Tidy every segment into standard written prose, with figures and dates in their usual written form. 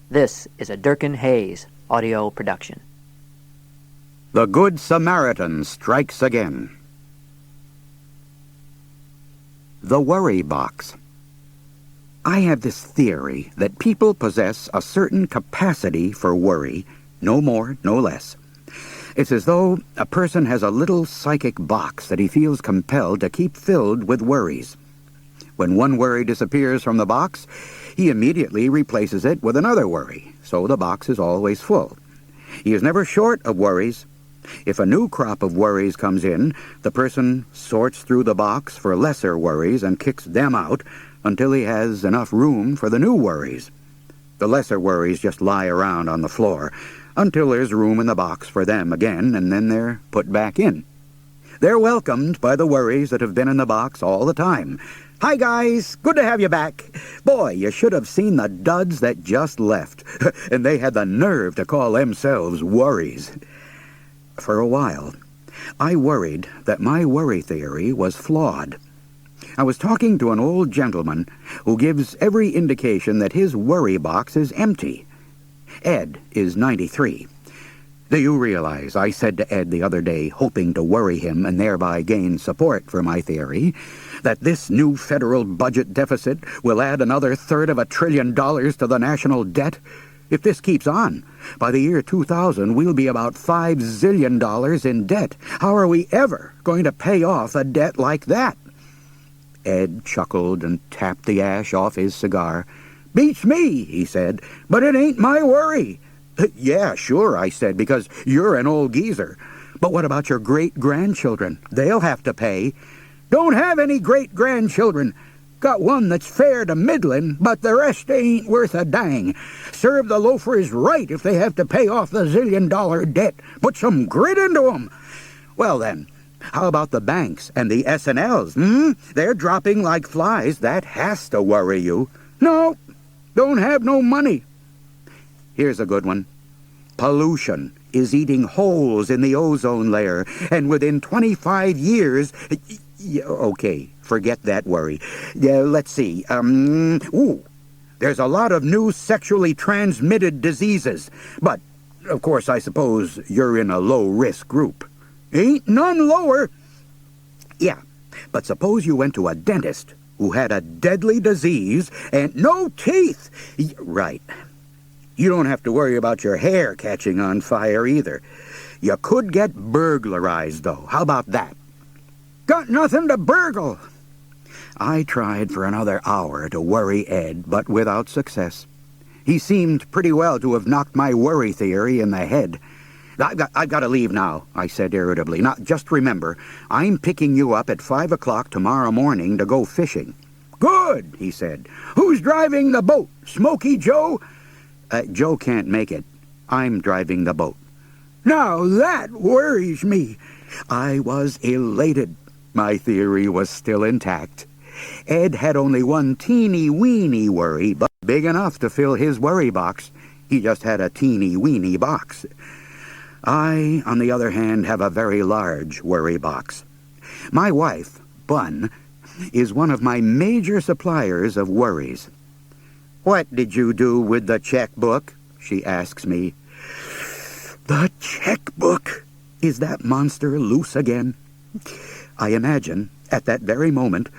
This is a Durkin Hayes audio production. The Good Samaritan strikes again. The Worry Box. I have this theory that people possess a certain capacity for worry, no more, no less. It's as though a person has a little psychic box that he feels compelled to keep filled with worries. When one worry disappears from the box, he immediately replaces it with another worry, so the box is always full. He is never short of worries. If a new crop of worries comes in, the person sorts through the box for lesser worries and kicks them out until he has enough room for the new worries. The lesser worries just lie around on the floor until there's room in the box for them again, and then they're put back in. They're welcomed by the worries that have been in the box all the time. Hi, guys. Good to have you back. Boy, you should have seen the duds that just left. And they had the nerve to call themselves worries. For a while, I worried that my worry theory was flawed. I was talking to an old gentleman who gives every indication that his worry box is empty. Ed is 93. Do you realize, I said to Ed the other day, hoping to worry him and thereby gain support for my theory, that this new federal budget deficit will add another $1/3 trillion to the national debt? If this keeps on, by the year 2000, we'll be about $5 zillion in debt. How are we ever going to pay off a debt like that? Ed chuckled and tapped the ash off his cigar. Beats me, he said, but it ain't my worry. Yeah, sure, I said, because you're an old geezer. But what about your great-grandchildren? They'll have to pay. Don't have any great-grandchildren. Got one that's fair to middlin', but the rest ain't worth a dang. Serve the loafers right if they have to pay off the zillion-dollar debt. Put some grit into 'em. Well, then, how about the banks and the S&Ls, They're dropping like flies. That has to worry you. No, don't have no money. Here's a good one. Pollution is eating holes in the ozone layer, and within 25 years... Okay, forget that worry. Let's see. There's a lot of new sexually transmitted diseases, but, of course, I suppose you're in a low-risk group. Ain't none lower. Yeah, but suppose you went to a dentist who had a deadly disease and no teeth. Right. You don't have to worry about your hair catching on fire either. You could get burglarized, though. How about that? Got nothing to burgle. I tried for another hour to worry Ed, but without success. He seemed pretty well to have knocked my worry theory in the head. I've got to leave now, I said irritably. Now, just remember, I'm picking you up at 5 o'clock tomorrow morning to go fishing. Good, he said. Who's driving the boat? Smokey Joe? Joe can't make it. I'm driving the boat. Now that worries me. I was elated. My theory was still intact. Ed had only one teeny-weeny worry, but big enough to fill his worry box. He just had a teeny-weeny box. I, on the other hand, have a very large worry box. My wife, Bun, is one of my major suppliers of worries. What did you do with the checkbook? She asks me. The checkbook? Is that monster loose again? I imagine, at that very moment,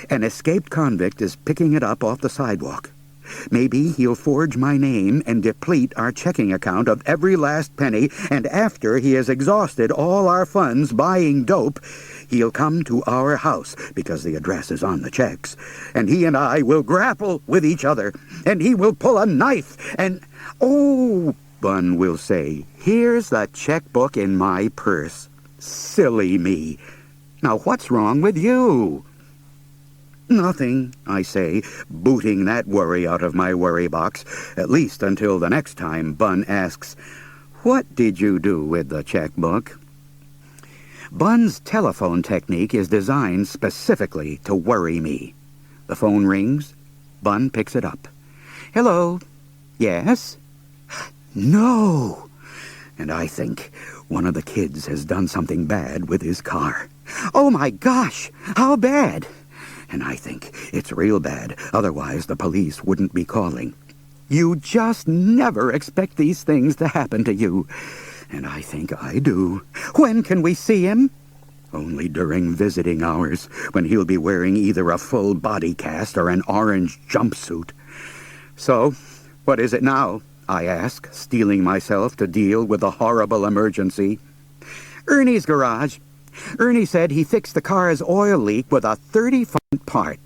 an escaped convict is picking it up off the sidewalk. Maybe he'll forge my name and deplete our checking account of every last penny, and after he has exhausted all our funds buying dope, he'll come to our house, because the address is on the checks, and he and I will grapple with each other, and he will pull a knife, and... Oh, Bun will say, here's the checkbook in my purse. Silly me. Now, what's wrong with you? Nothing, I say, booting that worry out of my worry box, at least until the next time Bun asks, what did you do with the checkbook? Bun's telephone technique is designed specifically to worry me. The phone rings. Bun picks it up. Hello. Yes? No. And I think one of the kids has done something bad with his car. Oh, my gosh, how bad? And I think it's real bad, otherwise the police wouldn't be calling. You just never expect these things to happen to you. And I think I do. When can we see him? Only during visiting hours, when he'll be wearing either a full body cast or an orange jumpsuit. So, what is it now? I ask, steeling myself to deal with the horrible emergency. Ernie's garage. Ernie said he fixed the car's oil leak with a 30-cent part.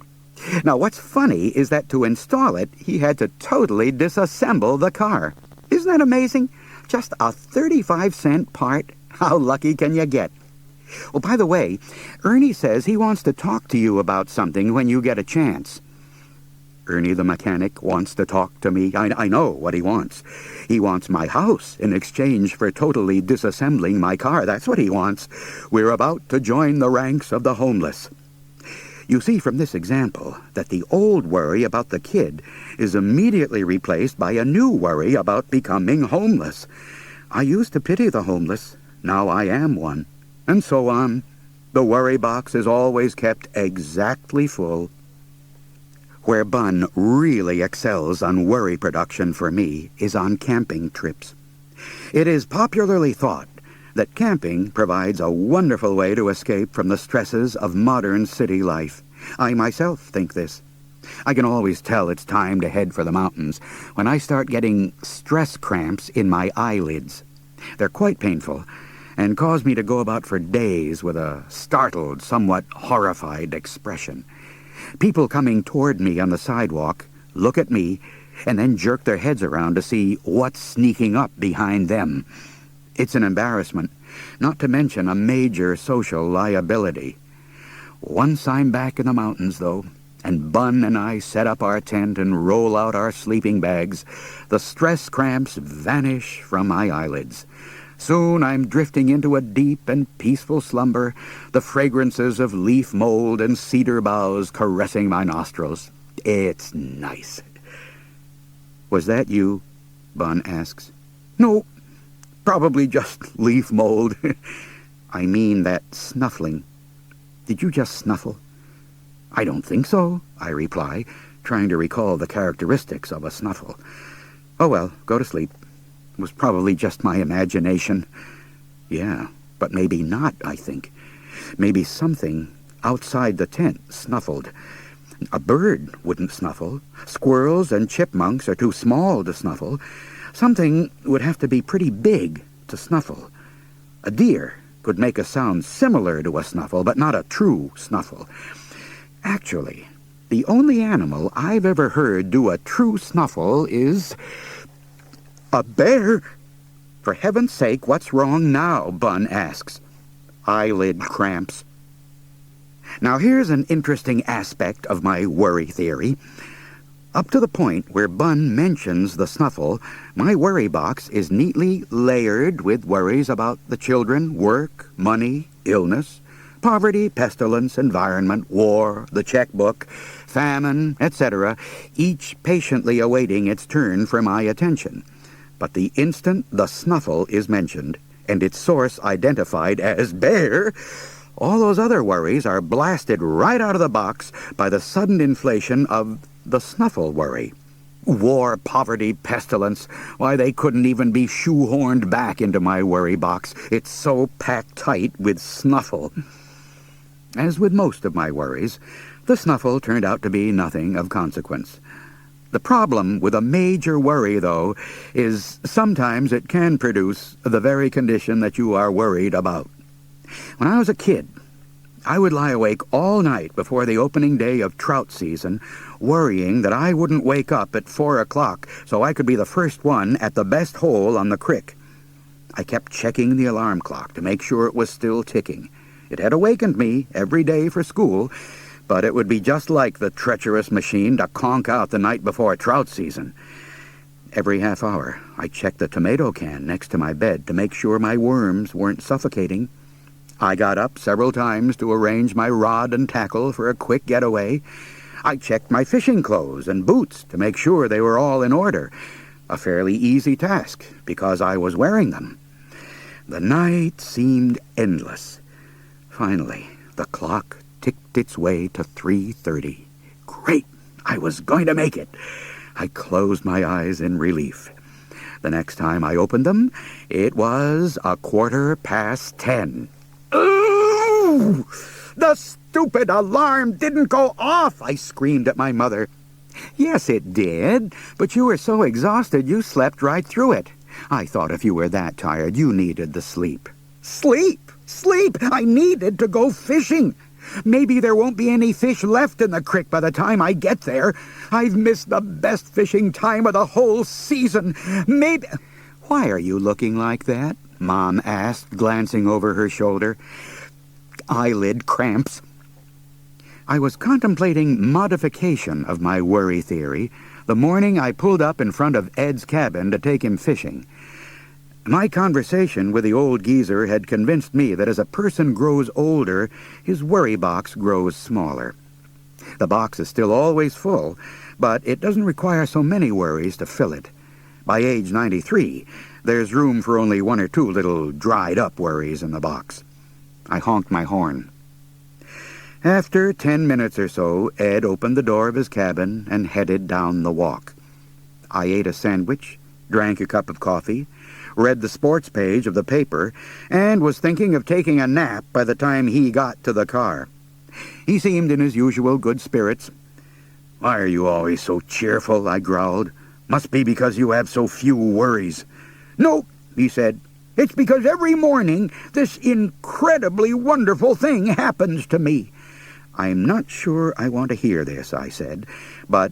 Now, what's funny is that to install it, he had to totally disassemble the car. Isn't that amazing? Just a 35-cent part. How lucky can you get? Well, by the way, Ernie says he wants to talk to you about something when you get a chance. Ernie the mechanic wants to talk to me. I know what he wants. He wants my house in exchange for totally disassembling my car. That's what he wants. We're about to join the ranks of the homeless. You see from this example that the old worry about the kid is immediately replaced by a new worry about becoming homeless. I used to pity the homeless. Now I am one. And so on. The worry box is always kept exactly full. Where Bun really excels on worry production for me is on camping trips. It is popularly thought that camping provides a wonderful way to escape from the stresses of modern city life. I myself think this. I can always tell it's time to head for the mountains when I start getting stress cramps in my eyelids. They're quite painful and cause me to go about for days with a startled, somewhat horrified expression. People coming toward me on the sidewalk look at me and then jerk their heads around to see what's sneaking up behind them. It's an embarrassment, not to mention a major social liability. Once I'm back in the mountains, though, and Bun and I set up our tent and roll out our sleeping bags, the stress cramps vanish from my eyelids. Soon I'm drifting into a deep and peaceful slumber, the fragrances of leaf mold and cedar boughs caressing my nostrils. It's nice. Was that you? Bun asks. No, probably just leaf mold. I mean that snuffling. Did you just snuffle? I don't think so, I reply, trying to recall the characteristics of a snuffle. Oh well, go to sleep. It was probably just my imagination. Yeah, but maybe not, I think. Maybe something outside the tent snuffled. A bird wouldn't snuffle. Squirrels and chipmunks are too small to snuffle. Something would have to be pretty big to snuffle. A deer could make a sound similar to a snuffle, but not a true snuffle. Actually, the only animal I've ever heard do a true snuffle is a bear. For heaven's sake, what's wrong now? Bun asks. Eyelid cramps. Now here's an interesting aspect of my worry theory. Up to the point where Bun mentions the snuffle, my worry box is neatly layered with worries about the children, work, money, illness, poverty, pestilence, environment, war, the checkbook, famine, etc., each patiently awaiting its turn for my attention. But the instant the snuffle is mentioned, and its source identified as bear, all those other worries are blasted right out of the box by the sudden inflation of the snuffle worry. War, poverty, pestilence, why, they couldn't even be shoehorned back into my worry box. It's so packed tight with snuffle. As with most of my worries, the snuffle turned out to be nothing of consequence. The problem with a major worry, though, is sometimes it can produce the very condition that you are worried about. When I was a kid, I would lie awake all night before the opening day of trout season, worrying that I wouldn't wake up at 4 o'clock so I could be the first one at the best hole on the creek. I kept checking the alarm clock to make sure it was still ticking. It had awakened me every day for school, but it would be just like the treacherous machine to conk out the night before trout season. Every half hour, I checked the tomato can next to my bed to make sure my worms weren't suffocating. I got up several times to arrange my rod and tackle for a quick getaway. I checked my fishing clothes and boots to make sure they were all in order, a fairly easy task because I was wearing them. The night seemed endless. Finally, the clock ticked its way to 3:30. Great! I was going to make it. I closed my eyes in relief. The next time I opened them, it was 10:15. Ooh! The stupid alarm didn't go off, I screamed at my mother. Yes, it did, but you were so exhausted you slept right through it. I thought if you were that tired, you needed the sleep. Sleep! Sleep! I needed to go fishing. Maybe there won't be any fish left in the creek by the time I get there. I've missed the best fishing time of the whole season. Maybe... Why are you looking like that? Mom asked, glancing over her shoulder. Eyelid cramps. I was contemplating modification of my worry theory the morning I pulled up in front of Ed's cabin to take him fishing. My conversation with the old geezer had convinced me that as a person grows older, his worry box grows smaller. The box is still always full, but it doesn't require so many worries to fill it. By age 93, there's room for only one or two little dried-up worries in the box. I honked my horn. After 10 minutes or so, Ed opened the door of his cabin and headed down the walk. I ate a sandwich, drank a cup of coffee, read the sports page of the paper, and was thinking of taking a nap by the time he got to the car. He seemed in his usual good spirits. "Why are you always so cheerful?" I growled. "Must be because you have so few worries." "No," he said. "It's because every morning this incredibly wonderful thing happens to me." "I'm not sure I want to hear this," I said. "But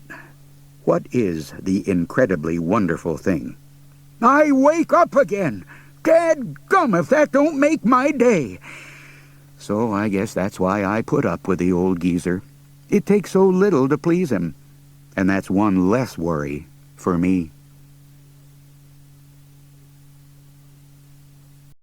what is the incredibly wonderful thing?" "I wake up again. Dadgum if that don't make my day." So I guess that's why I put up with the old geezer. It takes so little to please him. And that's one less worry for me.